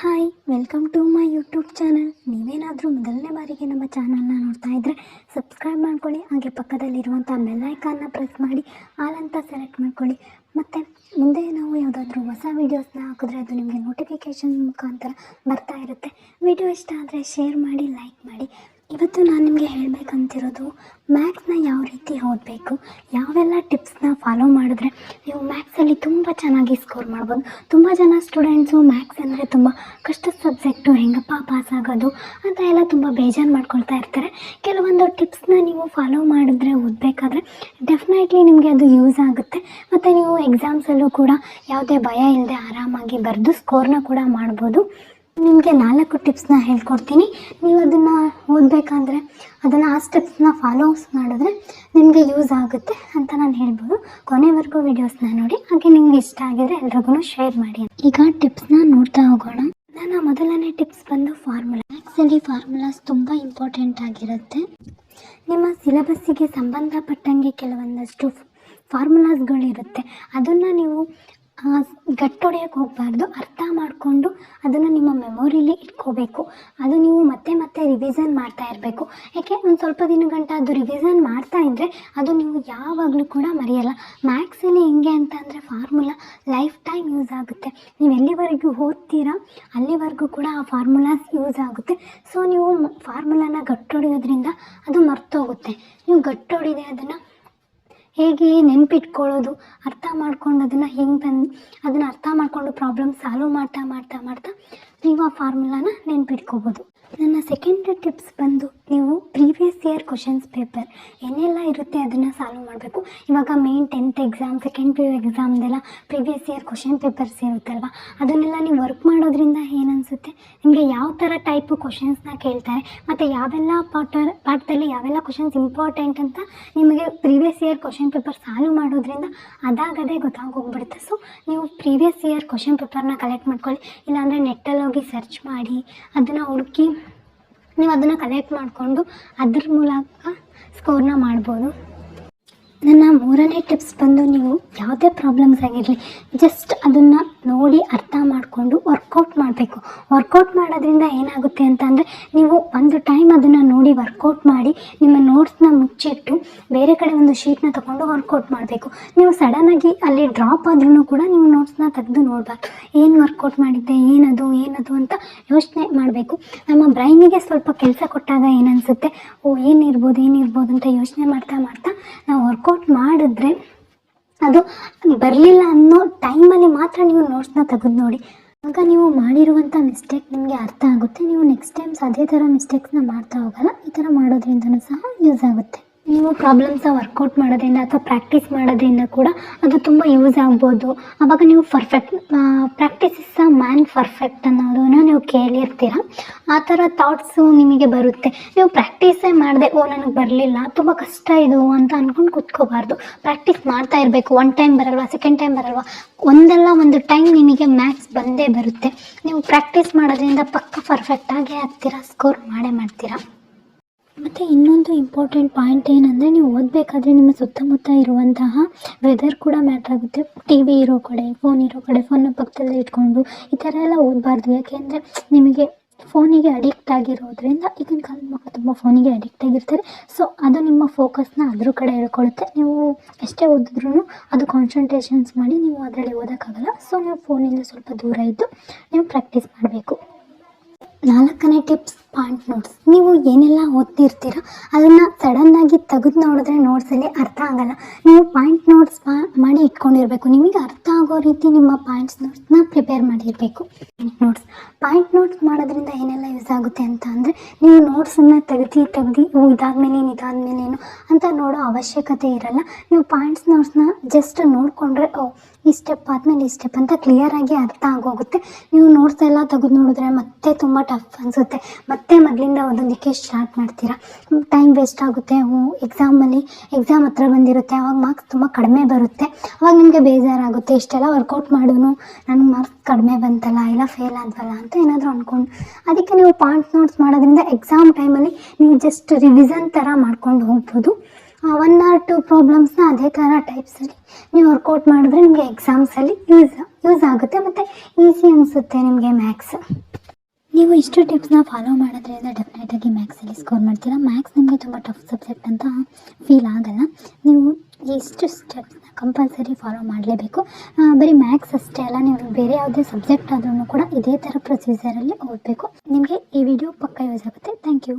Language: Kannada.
Hi, welcome to my YouTube channel. ನೀವೇನಾದರೂ ಮೊದಲನೇ ಬಾರಿಗೆ ನಮ್ಮ ಚಾನಲ್ನ ನೋಡ್ತಾ ಇದ್ದರೆ ಸಬ್ಸ್ಕ್ರೈಬ್ ಮಾಡ್ಕೊಳ್ಳಿ. ಹಾಗೆ ಪಕ್ಕದಲ್ಲಿರುವಂಥ ಬೆಲ್ ಐಕಾನ್ನ ಪ್ರೆಸ್ ಮಾಡಿ ಆಲ್ ಅಂತ ಸೆಲೆಕ್ಟ್ ಮಾಡ್ಕೊಳ್ಳಿ. ಮತ್ತು ಮುಂದೆ ನಾವು ಯಾವುದಾದ್ರೂ ಹೊಸ ವೀಡಿಯೋಸ್ನ ಹಾಕಿದ್ರೆ ಅದು ನಿಮಗೆ ನೋಟಿಫಿಕೇಷನ್ ಮುಖಾಂತರ ಬರ್ತಾ ಇರುತ್ತೆ. ವಿಡಿಯೋ ಇಷ್ಟ ಆದರೆ ಶೇರ್ ಮಾಡಿ, ಲೈಕ್ ಮಾಡಿ. ಇವತ್ತು ನಾನು ನಿಮಗೆ ಹೇಳಬೇಕಂತಿರೋದು ಮ್ಯಾಥ್ಸ್ನ ಯಾವ ರೀತಿ ಓದಬೇಕು, ಯಾವೆಲ್ಲ ಟಿಪ್ಸ್ನ ಫಾಲೋ ಮಾಡಿದ್ರೆ ನೀವು ಮ್ಯಾಥ್ಸಲ್ಲಿ ತುಂಬ ಚೆನ್ನಾಗಿ ಸ್ಕೋರ್ ಮಾಡ್ಬೋದು. ತುಂಬ ಜನ ಸ್ಟೂಡೆಂಟ್ಸು ಮ್ಯಾಥ್ಸ್ ಅಂದರೆ ತುಂಬ ಕಷ್ಟದ ಸಬ್ಜೆಕ್ಟು, ಹೆಂಗಪ್ಪ ಪಾಸ್ ಆಗೋದು ಅಂತ ಎಲ್ಲ ತುಂಬ ಬೇಜಾರು ಮಾಡ್ಕೊಳ್ತಾ ಇರ್ತಾರೆ. ಕೆಲವೊಂದು ಟಿಪ್ಸ್ನ ನೀವು ಫಾಲೋ ಮಾಡಿದ್ರೆ ಓದಬೇಕಾದ್ರೆ ಡೆಫಿನೆಟ್ಲಿ ನಿಮಗೆ ಅದು ಯೂಸ್ ಆಗುತ್ತೆ. ಮತ್ತು ನೀವು ಎಕ್ಸಾಮ್ಸಲ್ಲೂ ಕೂಡ ಯಾವುದೇ ಭಯ ಇಲ್ಲದೆ ಆರಾಮಾಗಿ ಬರೆದು ಸ್ಕೋರ್ನ ಕೂಡ ಮಾಡ್ಬೋದು. ನಿಮಗೆ 4 ಟಿಪ್ಸ್ನ ಹೇಳ್ಕೊಡ್ತೀನಿ. ನೀವು ಅದನ್ನು ಓದಬೇಕಾದ್ರೆ ಅದನ್ನು ಆ ಸ್ಟೆಪ್ಸ್ನ ಫಾಲೋಸ್ ಮಾಡಿದ್ರೆ ನಿಮಗೆ ಯೂಸ್ ಆಗುತ್ತೆ ಅಂತ ನಾನು ಹೇಳ್ಬೋದು. ಕೊನೆವರೆಗೂ ವೀಡಿಯೋಸ್ನ ನೋಡಿ, ಹಾಗೆ ನಿಮ್ಗೆ ಇಷ್ಟ ಆಗಿದ್ರೆ ಎಲ್ರಿಗೂ ಶೇರ್ ಮಾಡಿ. ಈಗ ಟಿಪ್ಸ್ನ ನೋಡ್ತಾ ಹೋಗೋಣ. ನನ್ನ ಮೊದಲನೇ ಟಿಪ್ಸ್ ಬಂದು ಫಾರ್ಮುಲಾ. ಮ್ಯಾಥ್ಸಲ್ಲಿ ಫಾರ್ಮುಲಾಸ್ ತುಂಬ ಇಂಪಾರ್ಟೆಂಟ್ ಆಗಿರುತ್ತೆ. ನಿಮ್ಮ ಸಿಲೆಬಸ್ಸಿಗೆ ಸಂಬಂಧಪಟ್ಟಂಗೆ ಕೆಲವೊಂದಷ್ಟು ಫಾರ್ಮುಲಾಸ್ಗಳಿರುತ್ತೆ. ಅದನ್ನು ನೀವು ಗಟ್ಟೊಡೆಯೋಕ್ಕೆ ಹೋಗಬಾರ್ದು. ಅರ್ಥ ಮಾಡಿಕೊಂಡು ಅದನ್ನು ನಿಮ್ಮ ಮೆಮೊರಿಲಿ ಇಟ್ಕೋಬೇಕು. ಅದು ನೀವು ಮತ್ತೆ ಮತ್ತೆ ರಿವಿಸನ್ ಮಾಡ್ತಾ ಇರಬೇಕು. ಯಾಕೆ ಒಂದು ಸ್ವಲ್ಪ ದಿನಗಂಟ ಅದು ರಿವಿಸನ್ ಮಾಡ್ತಾ ಇದ್ದರೆ ಅದು ನೀವು ಯಾವಾಗಲೂ ಕೂಡ ಮರೆಯಲ್ಲ. ಮ್ಯಾಥ್ಸಲ್ಲಿ ಹೆಂಗೆ ಅಂತ ಅಂದರೆ ಫಾರ್ಮುಲಾ ಲೈಫ್ ಟೈಮ್ ಯೂಸ್ ಆಗುತ್ತೆ. ನೀವು ಎಲ್ಲಿವರೆಗೂ ಓದ್ತೀರಾ ಅಲ್ಲಿವರೆಗೂ ಕೂಡ ಆ ಫಾರ್ಮುಲಾಸ್ ಯೂಸ್ ಆಗುತ್ತೆ. ಸೊ ನೀವು ಫಾರ್ಮುಲಾನ ಗಟ್ಟೊಡೆಯೋದ್ರಿಂದ ಅದು ಮರ್ತೋಗುತ್ತೆ. ನೀವು ಗಟ್ಟೊಡೆದೆ ಅದನ್ನು ಹೇಗೆ ನೆನಪಿಟ್ಕೊಳ್ಳೋದು, ಅರ್ಥ ಮಾಡ್ಕೊಂಡು ಅದನ್ನು ಅದನ್ನು ಅರ್ಥ ಮಾಡಿಕೊಂಡು ಪ್ರಾಬ್ಲಮ್ ಸಾಲ್ವ್ ಮಾಡ್ತಾ ಮಾಡ್ತಾ ಮಾಡ್ತಾ ನೀವು ಆ ಫಾರ್ಮುಲಾನ ನೆನಪಿಟ್ಕೋಬೋದು. ನನ್ನ ಸೆಕೆಂಡ್ ಟಿಪ್ಸ್ ಬಂದು ನೀವು ಪ್ರೀವಿಯಸ್ ಇಯರ್ ಕ್ವಶನ್ಸ್ ಪೇಪರ್ ಏನೆಲ್ಲ ಇರುತ್ತೆ ಅದನ್ನು ಸಾಲ್ವ್ ಮಾಡಬೇಕು. ಇವಾಗ main 10th exam, second PU ಎಕ್ಸಾಮ್ದೆಲ್ಲ ಪ್ರೀವಿಯಸ್ ಇಯರ್ ಕ್ವಶನ್ ಪೇಪರ್ಸ್ ಇರುತ್ತಲ್ವ, ಅದನ್ನೆಲ್ಲ ನೀವು ವರ್ಕ್ ಮಾಡೋದ್ರಿಂದ ಏನನ್ಸುತ್ತೆ, ನಿಮಗೆ ಯಾವ ಥರ ಟೈಪು ಕ್ವಶನ್ಸ್ನ ಕೇಳ್ತಾರೆ ಮತ್ತು ಯಾವೆಲ್ಲ ಪಾಠದಲ್ಲಿ ಯಾವೆಲ್ಲ ಕ್ವಶನ್ಸ್ ಇಂಪಾರ್ಟೆಂಟ್ ಅಂತ ನಿಮಗೆ previous year question paper solve ಮಾಡೋದ್ರಿಂದ ಅದಾಗದೇ ಗೊತ್ತಾಗೋಗ್ಬಿಡುತ್ತೆ. ಸೊ ನೀವು ಪ್ರೀವಿಯಸ್ ಇಯರ್ ಕ್ವಶನ್ ಪೇಪರ್ನ ಕಲೆಕ್ಟ್ ಮಾಡ್ಕೊಳ್ಳಿ. ಇಲ್ಲಾಂದರೆ ನೆಟ್ಟಲ್ಲಿ ಹೋಗಿ ಸರ್ಚ್ ಮಾಡಿ ಅದನ್ನು ಹುಡುಕಿ ನೀವು ಅದನ್ನು ಕಲೆಕ್ಟ್ ಮಾಡಿಕೊಂಡು ಅದ್ರ ಮೂಲಕ ಸ್ಕೋರ್ನ ಮಾಡ್ಬೋದು. ನನ್ನ ಮೂರನೇ ಟಿಪ್ಸ್ ಬಂದು ನೀವು ಯಾವುದೇ ಪ್ರಾಬ್ಲಮ್ಸ್ ಆಗಿರಲಿ ಜಸ್ಟ್ ಅದನ್ನು ನೋಡಿ ಅರ್ಥ ಮಾಡಿಕೊಂಡು ವರ್ಕೌಟ್ ಮಾಡಬೇಕು. ವರ್ಕೌಟ್ ಮಾಡೋದ್ರಿಂದ ಏನಾಗುತ್ತೆ ಅಂತ ಅಂದರೆ ನೀವು ಒಂದು ಟೈಮ್ ಅದನ್ನು ನೋಡಿ ವರ್ಕೌಟ್ ಮಾಡಿ ನಿಮ್ಮ ನೋಟ್ಸ್ನ ಮುಚ್ಚಿಟ್ಟು ಬೇರೆ ಕಡೆ ಒಂದು ಶೀಟ್ನ ತೊಗೊಂಡು ವರ್ಕೌಟ್ ಮಾಡಬೇಕು. ನೀವು ಸಡನ್ನಾಗಿ ಅಲ್ಲಿ ಡ್ರಾಪ್ ಆದ್ರೂ ಕೂಡ ನೀವು ನೋಟ್ಸ್ನ ತೆಗೆದು ನೋಡಬಾರ್ದು. ಏನು ವರ್ಕೌಟ್ ಮಾಡಿದ್ದೆ, ಏನದು ಅಂತ ಯೋಚನೆ ಮಾಡಬೇಕು. ನಮ್ಮ ಬ್ರೈನಿಗೆ ಸ್ವಲ್ಪ ಕೆಲಸ ಕೊಟ್ಟಾಗ ಏನನ್ಸುತ್ತೆ, ಏನಿರ್ಬೋದು ಅಂತ ಯೋಚನೆ ಮಾಡ್ತಾ ನಾವು ವರ್ಕೌಟ್ ಮಾಡಿದ್ರೆ ಅದು ಬರಲಿಲ್ಲ ಅನ್ನೋ ಟೈಮಲ್ಲಿ ಮಾತ್ರ ನೀವು ನೋಟ್ಸ್ನ ತೆಗೆದು ನೋಡಿ. ಆಗ ನೀವು ಮಾಡಿರುವಂಥ ಮಿಸ್ಟೇಕ್ ನಿಮಗೆ ಅರ್ಥ ಆಗುತ್ತೆ. ನೀವು ನೆಕ್ಸ್ಟ್ ಟೈಮ್ಸ್ ಅದೇ ಥರ ಮಿಸ್ಟೇಕ್ಸ್ನ ಮಾಡ್ತಾ ಹೋಗಲ್ಲ. ಈ ಥರ ಮಾಡೋದ್ರಿಂದನೂ ಸಹ ಯೂಸ್ ಆಗುತ್ತೆ. ನೀವು ಪ್ರಾಬ್ಲಮ್ಸ ವರ್ಕೌಟ್ ಮಾಡೋದ್ರಿಂದ ಅಥವಾ ಪ್ರಾಕ್ಟೀಸ್ ಮಾಡೋದ್ರಿಂದ ಕೂಡ ಅದು ತುಂಬ ಯೂಸ್ ಆಗ್ಬೋದು. ಆವಾಗ ನೀವು practice is a man perfect ಅನ್ನೋದನ್ನು ನೀವು ಕೇಳಿರ್ತೀರ. ಆ ಥರ ಥಾಟ್ಸು ನಿಮಗೆ ಬರುತ್ತೆ. ನೀವು ಪ್ರಾಕ್ಟೀಸೇ ಮಾಡಿದೆ, ನನಗೆ ಬರಲಿಲ್ಲ, ತುಂಬ ಕಷ್ಟ ಇದು ಅಂತ ಅಂದ್ಕೊಂಡು ಕೂತ್ಕೋಬಾರ್ದು. ಪ್ರಾಕ್ಟೀಸ್ ಮಾಡ್ತಾ ಇರಬೇಕು. 1 ಟೈಮ್ ಬರಲ್ವಾ, ಸೆಕೆಂಡ್ ಟೈಮ್ ಬರಲ್ವಾ, ಒಂದಲ್ಲ ಒಂದು ಟೈಮ್ ನಿಮಗೆ ಮ್ಯಾಥ್ಸ್ ಬಂದೇ ಬರುತ್ತೆ. ನೀವು ಪ್ರಾಕ್ಟೀಸ್ ಮಾಡೋದ್ರಿಂದ ಪಕ್ಕ ಪರ್ಫೆಕ್ಟಾಗೇ ಆಗ್ತೀರಾ, ಸ್ಕೋರ್ ಮಾಡೇ ಮಾಡ್ತೀರಾ. ಮತ್ತು ಇನ್ನೊಂದು ಇಂಪಾರ್ಟೆಂಟ್ ಪಾಯಿಂಟ್ ಏನಂದರೆ, ನೀವು ಓದಬೇಕಾದ್ರೆ ನಿಮ್ಮ ಸುತ್ತಮುತ್ತ ಇರುವಂತಹ ವೆದರ್ ಕೂಡ ಮ್ಯಾಟ್ರ್ ಆಗುತ್ತೆ. TV ಇರೋ ಕಡೆ, ಫೋನ್ನ ಪಕ್ಕದಲ್ಲೇ ಇಟ್ಕೊಂಡು ಈ ಥರ ಎಲ್ಲ ಓದಬಾರ್ದು. ಯಾಕೆಂದರೆ ನಿಮಗೆ ಫೋನಿಗೆ ಅಡಿಕ್ಟ್ ಆಗಿರೋದ್ರಿಂದ ಈಗಿನ ಕಾಲದ ಮಕ್ಕಳು ತುಂಬ ಫೋನಿಗೆ ಅಡಿಕ್ಟ್ ಆಗಿರ್ತಾರೆ. ಸೊ ಅದು ನಿಮ್ಮ ಫೋಕಸ್ನ ಅದ್ರ ಕಡೆ ಹೇಳ್ಕೊಳ್ಳುತ್ತೆ. ನೀವು ಎಷ್ಟೇ ಓದಿದ್ರೂ ಅದು ಕಾನ್ಸಂಟ್ರೇಷನ್ಸ್ ಮಾಡಿ ನೀವು ಅದರಲ್ಲಿ ಓದೋಕ್ಕಾಗಲ್ಲ. ಸೊ ನೀವು ಫೋನಿಂದ ಸ್ವಲ್ಪ ದೂರ ಇದ್ದು ನೀವು ಪ್ರಾಕ್ಟೀಸ್ ಮಾಡಬೇಕು. 4ನೇ ಟಿಪ್ಸ್, ಪಾಯಿಂಟ್ ನೋಟ್ಸ್. ನೀವು ಏನೆಲ್ಲ ಓದ್ತಿರ್ತೀರ ಅದನ್ನು ಸಡನ್ನಾಗಿ ತೆಗೆದು ನೋಡಿದ್ರೆ ನೋಟ್ಸಲ್ಲಿ ಅರ್ಥ ಆಗಲ್ಲ. ನೀವು ಪಾಯಿಂಟ್ ನೋಟ್ಸ್ ಮಾಡಿ ಇಟ್ಕೊಂಡಿರಬೇಕು. ನಿಮಗೆ ಅರ್ಥ ಆಗೋ ರೀತಿ ನಿಮ್ಮ ಪಾಯಿಂಟ್ಸ್ ನೋಟ್ಸ್ನ ಪ್ರಿಪೇರ್ ಮಾಡಿರಬೇಕು. ಪಾಯಿಂಟ್ ನೋಟ್ಸ್ ಮಾಡೋದ್ರಿಂದ ಏನೆಲ್ಲ ಯೂಸ್ ಆಗುತ್ತೆ ಅಂತ ಅಂದರೆ, ನೀವು ನೋಟ್ಸನ್ನು ತೆಗ್ದು ಇದಾದ್ಮೇಲೇನು ಅಂತ ನೋಡೋ ಅವಶ್ಯಕತೆ ಇರಲ್ಲ. ನೀವು ಪಾಯಿಂಟ್ಸ್ ನೋಟ್ಸ್ನ ಜಸ್ಟ್ ನೋಡಿಕೊಂಡ್ರೆ ಈ ಸ್ಟೆಪ್ ಆದಮೇಲೆ ಈ ಸ್ಟೆಪ್ ಅಂತ ಕ್ಲಿಯರಾಗಿ ಅರ್ಥ ಆಗೋಗುತ್ತೆ. ನೀವು ನೋಟ್ಸ್ ಎಲ್ಲ ತೆಗೆದು ನೋಡಿದ್ರೆ ಮತ್ತೆ ತುಂಬ ಟಫ್ ಅನಿಸುತ್ತೆ. ಮತ್ತೆ ಮೊದಲಿಂದ ಓದೋದಕ್ಕೆ ಸ್ಟಾರ್ಟ್ ಮಾಡ್ತೀರಾ. ಟೈಮ್ ವೇಸ್ಟ್ ಆಗುತ್ತೆ. ಎಕ್ಸಾಮ್ ಹತ್ರ ಬಂದಿರುತ್ತೆ, ಆವಾಗ ಮಾರ್ಕ್ಸ್ ತುಂಬ ಕಡಿಮೆ ಬರುತ್ತೆ. ಅವಾಗ ನಿಮಗೆ ಬೇಜಾರಾಗುತ್ತೆ. ಇಷ್ಟೆಲ್ಲ ವರ್ಕೌಟ್ ಮಾಡೋನು ನನಗೆ ಮಾರ್ಕ್ಸ್ ಕಡಿಮೆ ಬಂತಲ್ಲ, ಇಲ್ಲ ಫೇಲ್ ಆದ್ವಲ್ಲ ಅಂತ ಏನಾದರೂ ಅಂದ್ಕೊಂಡು. ಅದಕ್ಕೆ ನೀವು ಪಾಯಿಂಟ್ಸ್ ನೋಟ್ಸ್ ಮಾಡೋದ್ರಿಂದ ಎಕ್ಸಾಮ್ ಟೈಮಲ್ಲಿ ನೀವು ಜಸ್ಟ್ ರಿವಿಸನ್ ಥರ ಮಾಡ್ಕೊಂಡು ಹೋಗ್ಬೋದು. 1 or 2 ಪ್ರಾಬ್ಲಮ್ಸ್ನ ಅದೇ ಥರ ಟೈಪ್ಸಲ್ಲಿ ನೀವು ವರ್ಕೌಟ್ ಮಾಡಿದ್ರೆ ನಿಮಗೆ ಎಕ್ಸಾಮ್ಸಲ್ಲಿ ಯೂಸ್ ಆಗುತ್ತೆ ಮತ್ತು ಈಸಿ ಅನಿಸುತ್ತೆ ನಿಮಗೆ ಮ್ಯಾಥ್ಸ್. ನೀವು ಇಷ್ಟು ಟಿಪ್ಸ್ನ ಫಾಲೋ ಮಾಡೋದ್ರಿಂದ ಡೆಫಿನೆಟಾಗಿ ಮ್ಯಾಥ್ಸಲ್ಲಿ ಸ್ಕೋರ್ ಮಾಡ್ತೀರಾ. ಮ್ಯಾಥ್ಸ್ ನಿಮಗೆ ತುಂಬ ಟಫ್ ಸಬ್ಜೆಕ್ಟ್ ಅಂತ ಫೀಲ್ ಆಗಲ್ಲ. ನೀವು ಇಷ್ಟು ಸ್ಟೆಪ್ಸ್ನ ಕಂಪಲ್ಸರಿ ಫಾಲೋ ಮಾಡಲೇಬೇಕು. ಬರೀ ಮ್ಯಾಥ್ಸ್ ಅಷ್ಟೇ ಅಲ್ಲ, ನೀವು ಬೇರೆ ಯಾವುದೇ ಸಬ್ಜೆಕ್ಟ್ ಆದ್ರೂ ಕೂಡ ಇದೇ ಥರ ಪ್ರೊಸೀಜರಲ್ಲಿ ಓದಬೇಕು. ನಿಮಗೆ ಈ ವಿಡಿಯೋ ಪಕ್ಕ ಯೂಸ್ ಆಗುತ್ತೆ. Thank you.